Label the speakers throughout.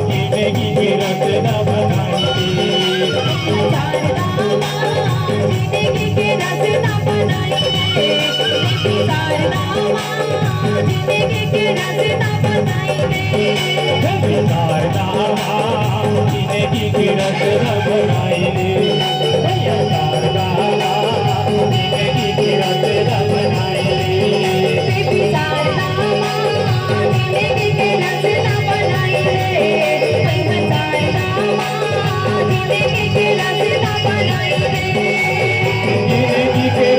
Speaker 1: जिंदगी की रचना बनाई जिंदगी की रचना बनाई जिंदगी की रचना बनाई जिंदगी की रचना बनाई जिंदगी की रचना बनाई जिंदगी की रचना बनाई जिंदगी की रचना बनाई जिंदगी की रचना बनाई रे जिंदगी की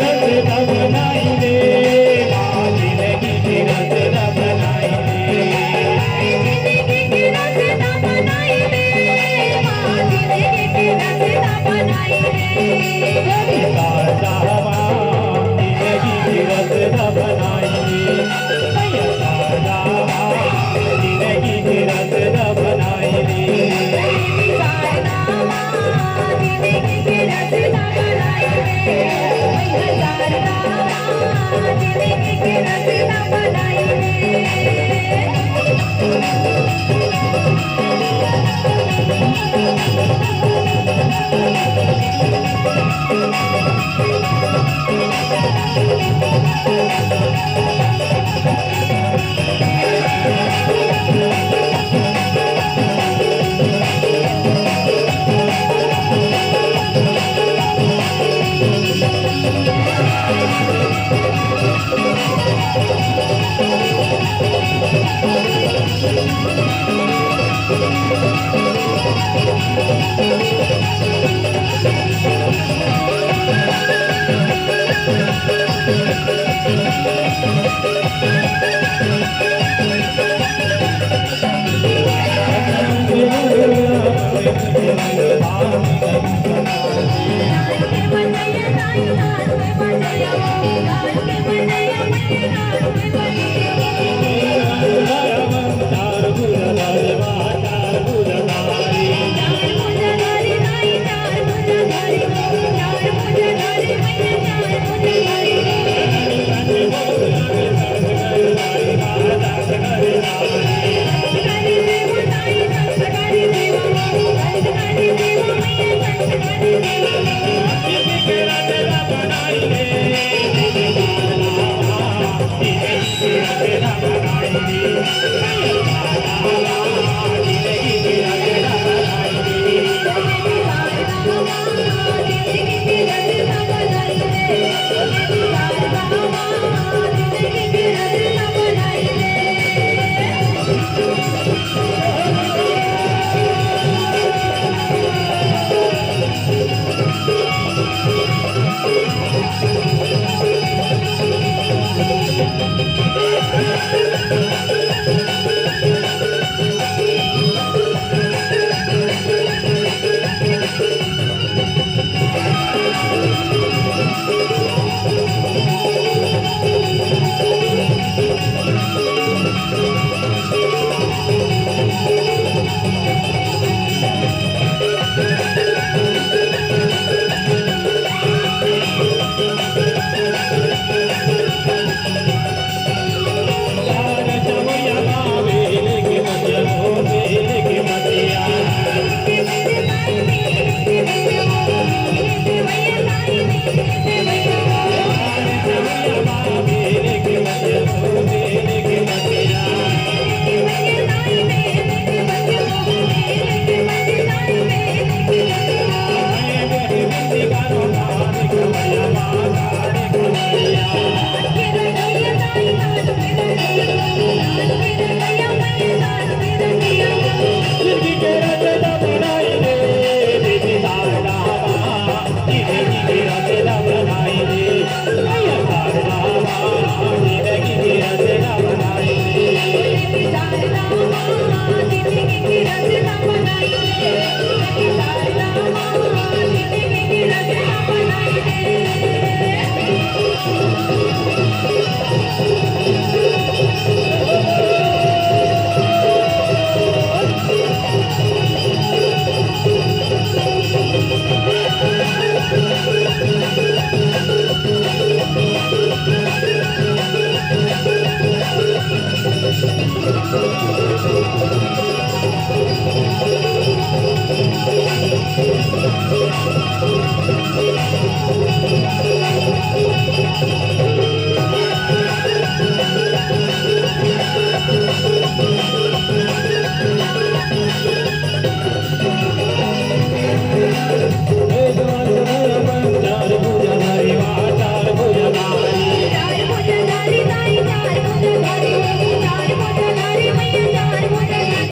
Speaker 1: रचना बनाई जिंदगी की रचना बनाई रे जिंदगी की रचना बनाई जिंदगी की रचना बनाई जिंदगी की रचना बनाई जिंदगी की रचना बनाई जिंदगी की रचना बनाई Thank